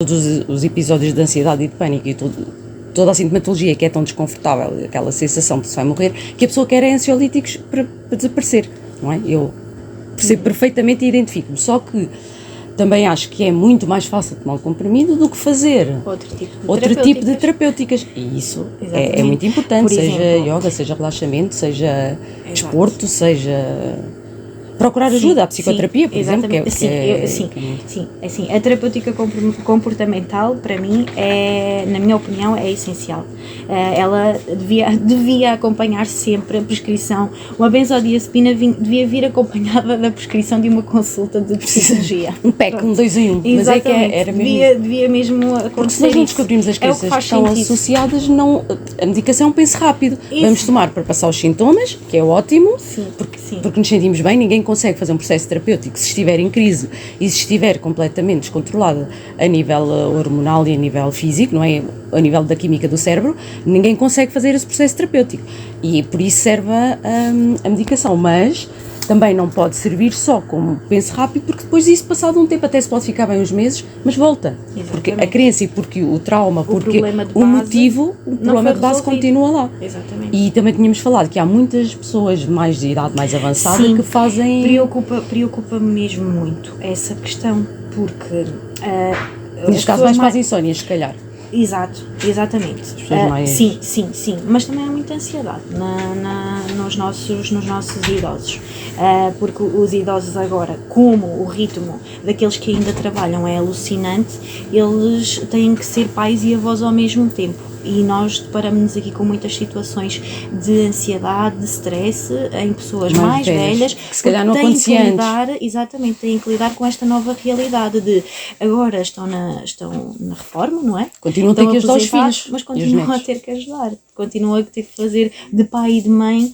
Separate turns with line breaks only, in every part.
todos os episódios de ansiedade e de pânico e toda a sintomatologia que é tão desconfortável, aquela sensação de se vai morrer, que a pessoa quer ansiolíticos para desaparecer, não é? Eu percebo perfeitamente e identifico-me, só que também acho que é muito mais fácil tomar um comprimido do que fazer outro tipo de terapêuticas. E isso é muito importante, seja yoga, seja relaxamento, seja desporto, seja procurar ajuda, a psicoterapia, por exemplo.
A terapêutica comportamental, para mim, na minha opinião, é essencial. Ela devia acompanhar sempre a prescrição. Uma benzodiazepina devia vir acompanhada da prescrição de uma consulta de psicologia.
Um PEC, um 2 em 1.
Mas é que era mesmo... devia mesmo acontecer.
Porque se nós não descobrimos as coisas que estão associadas, a medicação pensa rápido. Isso. Vamos tomar para passar os sintomas, que é ótimo, porque nos sentimos bem, ninguém consegue fazer um processo terapêutico se estiver em crise e se estiver completamente descontrolada a nível hormonal e a nível físico, não é? A nível da química do cérebro, ninguém consegue fazer esse processo terapêutico e por isso serve a medicação, mas também não pode servir só como penso rápido, porque depois disso, passado um tempo, até se pode ficar bem uns meses, mas volta. Exatamente. Porque a crença e porque o trauma, porque o motivo, o problema de base continua lá.
Exatamente.
E também tínhamos falado que há muitas pessoas mais de idade mais avançada que fazem...
Preocupa-me mesmo muito essa questão, porque...
neste caso mais fazem insónias, se calhar.
Exatamente. Sim, mas também há muita ansiedade nos nossos idosos, porque os idosos agora, como o ritmo daqueles que ainda trabalham é alucinante, eles têm que ser pais e avós ao mesmo tempo. E nós deparamos-nos aqui com muitas situações de ansiedade, de stress em pessoas mais velhas
que se calhar não acontecia antes.
Exatamente, têm que lidar com esta nova realidade de agora estão na reforma, não é?
Continuam a ter que ajudar os filhos,
mas continuam a ter que ajudar, continuam a ter que fazer de pai e de mãe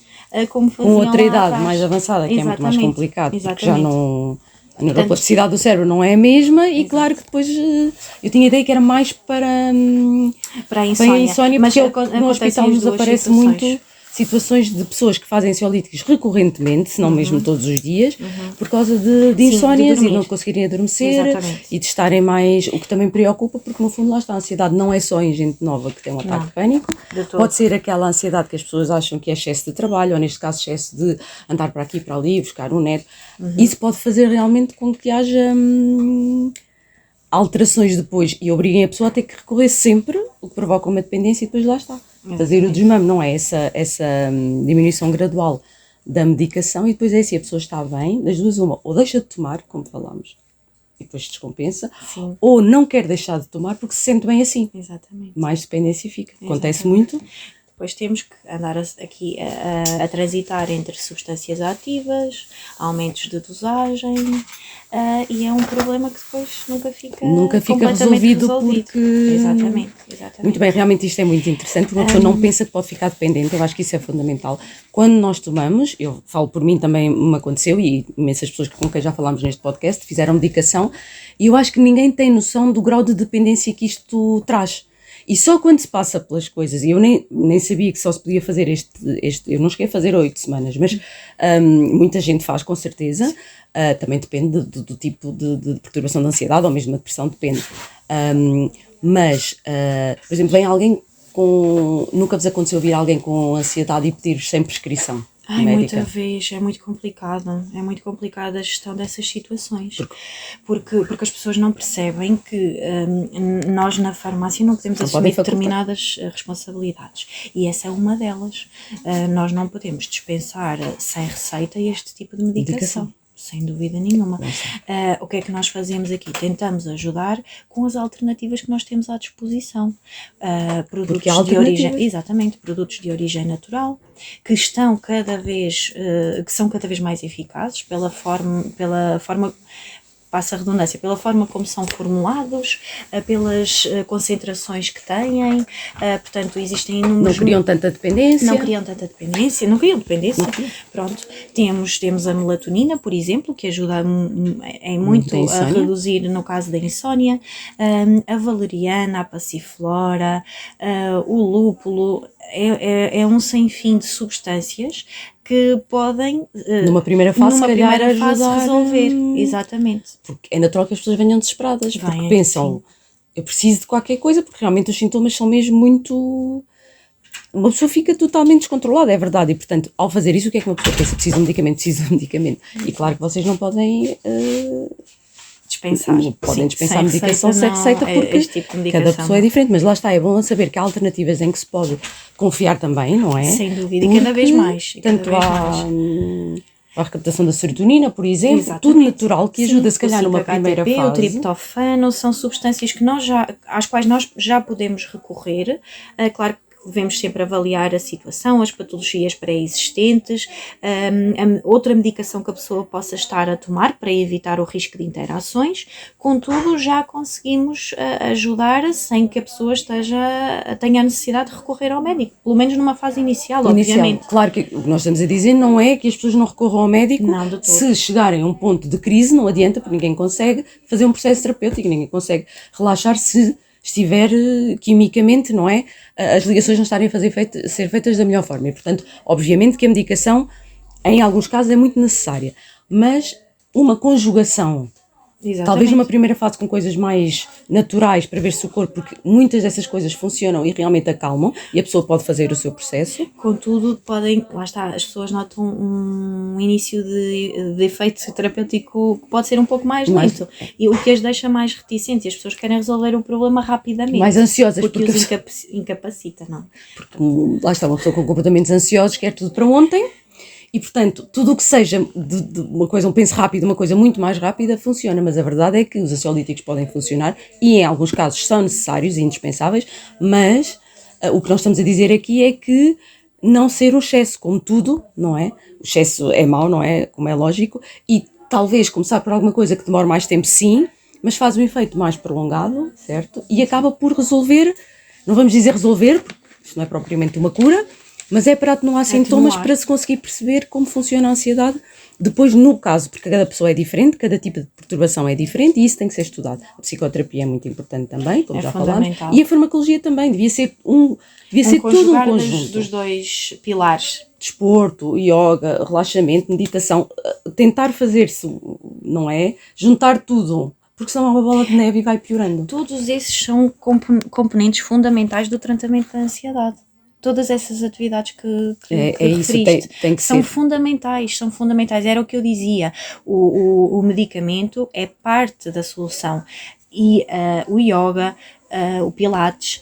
como faziam
com outra idade
atrás.
Mais avançada, que é muito mais complicado, porque já não... A neuroplasticidade do cérebro não é a mesma e claro que depois eu tinha a ideia que era mais para a insónia,
mas
porque no hospital nos aparece muito situações de pessoas que fazem ansiolíticos recorrentemente, se não mesmo todos os dias, por causa de insónias e não conseguirem adormecer e de estarem mais, o que também preocupa, porque no fundo lá está, a ansiedade não é só em gente nova que tem um ataque de pânico, pode ser aquela ansiedade que as pessoas acham que é excesso de trabalho, ou neste caso excesso de andar para aqui e para ali, buscar um neto, isso pode fazer realmente com que haja alterações depois e obriguem a pessoa a ter que recorrer sempre, o que provoca uma dependência e depois lá está. Fazer o desmame, não é essa diminuição gradual da medicação e depois é assim, a pessoa está bem, das duas uma, ou deixa de tomar, como falámos, e depois descompensa, ou não quer deixar de tomar porque se sente bem assim.
Exatamente.
Mais dependência fica. Acontece muito.
Depois temos que andar aqui a transitar entre substâncias ativas, aumentos de dosagem, e é um problema que depois nunca fica resolvido. Porque... Exatamente.
Muito bem, realmente isto é muito interessante, porque uma pessoa não pensa que pode ficar dependente, eu acho que isso é fundamental. Quando nós tomamos, eu falo por mim, também me aconteceu, e imensas pessoas com quem já falámos neste podcast fizeram medicação, e eu acho que ninguém tem noção do grau de dependência que isto traz. E só quando se passa pelas coisas, e eu nem sabia que só se podia fazer eu não cheguei a fazer 8 semanas, mas muita gente faz com certeza, também depende do tipo de perturbação de ansiedade ou mesmo de depressão, depende. Mas, por exemplo, vem alguém nunca vos aconteceu ouvir alguém com ansiedade e pedir sem prescrição?
Muita vez, é muito complicada a gestão dessas situações, porque as pessoas não percebem que nós na farmácia não podemos assumir determinadas responsabilidades, e essa é uma delas. Nós não podemos dispensar sem receita este tipo de medicação. Sem dúvida nenhuma. O que é que nós fazemos aqui? Tentamos ajudar com as alternativas que nós temos à disposição. Produtos de origem natural, que são cada vez mais eficazes pela forma, passa a redundância, pela forma como são formulados, pelas concentrações que têm, portanto existem inúmeros...
Não criam tanta dependência.
Pronto, temos a melatonina, por exemplo, que ajuda muito a reduzir, no caso da insónia, a valeriana, a passiflora, o lúpulo, é um sem fim de substâncias que podem,
numa primeira fase,
resolver. Exatamente.
Porque é natural que as pessoas venham desesperadas, porque pensam, eu preciso de qualquer coisa, porque realmente os sintomas são mesmo muito... Uma pessoa fica totalmente descontrolada, é verdade, e portanto, ao fazer isso, o que é que uma pessoa pensa? Preciso de um medicamento. E claro que vocês não podem...
dispensar.
Podem dispensar medicação sem receita, porque
este tipo de medicação.
cada pessoa é diferente, mas lá está, é bom saber que há alternativas em que se pode confiar também, não é?
Sem dúvida, e cada vez mais.
Tanto há a recaptação da serotonina, por exemplo,
Exatamente.
Tudo natural que ajuda, se calhar, numa primeira fase.
O triptofano são substâncias que às quais nós já podemos recorrer. Claro que devemos sempre avaliar a situação, as patologias pré-existentes, outra medicação que a pessoa possa estar a tomar para evitar o risco de interações. Contudo, já conseguimos ajudar sem que a pessoa tenha a necessidade de recorrer ao médico, pelo menos numa fase inicial, obviamente.
Claro que o que nós estamos a dizer não é que as pessoas não recorram ao médico.
Não, de todo.
Se chegarem a um ponto de crise, não adianta, porque ninguém consegue fazer um processo terapêutico, ninguém consegue relaxar se estiver quimicamente, não é? As ligações não estarem a ser feitas da melhor forma. E, portanto, obviamente que a medicação, em alguns casos, é muito necessária. Mas uma conjugação,
Exatamente.
Talvez numa primeira fase com coisas mais naturais para ver se o corpo, porque muitas dessas coisas funcionam e realmente acalmam e a pessoa pode fazer o seu processo.
Contudo, lá está, as pessoas notam um início de efeito terapêutico que pode ser um pouco mais lento e o que as deixa mais reticentes, e as pessoas querem resolver o problema rapidamente.
Mais ansiosas.
Porque os incapacita, não?
Porque lá está, uma pessoa com comportamentos ansiosos quer tudo para ontem. E, portanto, tudo o que seja de uma coisa, um penso rápido, uma coisa muito mais rápida, funciona. Mas a verdade é que os ansiolíticos podem funcionar e, em alguns casos, são necessários e indispensáveis, mas o que nós estamos a dizer aqui é que não ser um excesso, como tudo, não é? O excesso é mau, não é? Como é lógico. E talvez começar por alguma coisa que demore mais tempo, sim, mas faz um efeito mais prolongado, certo? E acaba por resolver, não vamos dizer resolver, porque isto não é propriamente uma cura, mas é para atenuar sintomas, para se conseguir perceber como funciona a ansiedade. Depois, no caso, porque cada pessoa é diferente, cada tipo de perturbação é diferente e isso tem que ser estudado. A psicoterapia é muito importante também, como já falámos, e a farmacologia também, devia ser todo um conjunto.
Dos dois pilares.
Desporto, yoga, relaxamento, meditação, tentar fazer-se, não é? Juntar tudo, porque senão é uma bola de neve e vai piorando.
Todos esses são componentes fundamentais do tratamento da ansiedade. Todas essas atividades que referiste
tem que
são
ser.
são fundamentais. Era o que eu dizia, o medicamento é parte da solução e o yoga, o pilates,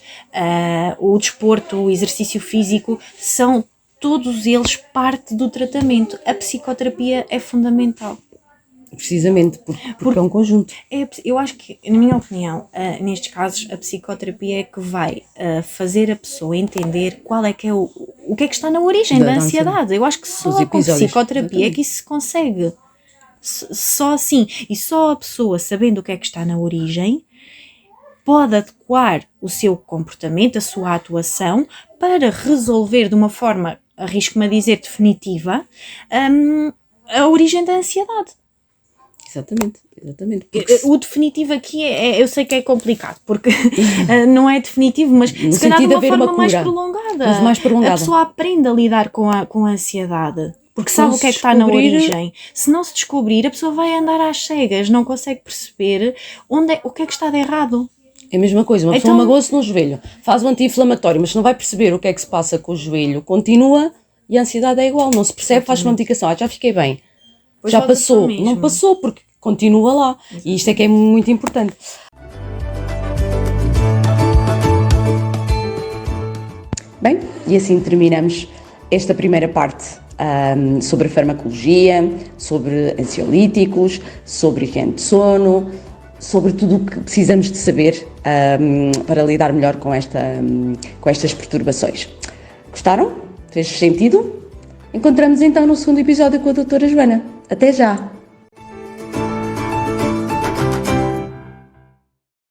o desporto, o exercício físico, são todos eles parte do tratamento. A psicoterapia é fundamental.
Precisamente, porque é um conjunto.
Eu acho que, na minha opinião, nestes casos, a psicoterapia é que vai fazer a pessoa entender qual é que é o que é que está na origem da ansiedade. Eu acho que só com psicoterapia é que isso se consegue. Só assim. E só a pessoa, sabendo o que é que está na origem, pode adequar o seu comportamento, a sua atuação, para resolver de uma forma, arrisco-me a dizer, definitiva, a origem da ansiedade.
Exatamente.
O definitivo aqui eu sei que é complicado, porque não é definitivo, mas se calhar de uma forma mais prolongada. A pessoa aprende a lidar com a ansiedade, porque sabe o que é que está na origem. Se não se descobrir, a pessoa vai andar às cegas, não consegue perceber o que é que está de errado.
É a mesma coisa, uma pessoa magoa-se no joelho, faz o anti-inflamatório, mas se não vai perceber o que é que se passa com o joelho, continua e a ansiedade é igual, não se percebe, faz uma medicação, já fiquei bem.
Pois
já passou, não passou porque continua lá. Exatamente. E isto é que é muito importante. Bem, e assim terminamos esta primeira parte sobre a farmacologia, sobre ansiolíticos, sobre higiene de sono, sobre tudo o que precisamos de saber para lidar melhor com estas perturbações. Gostaram? Fez sentido? Encontramos então no segundo episódio com a doutora Joana. Até já!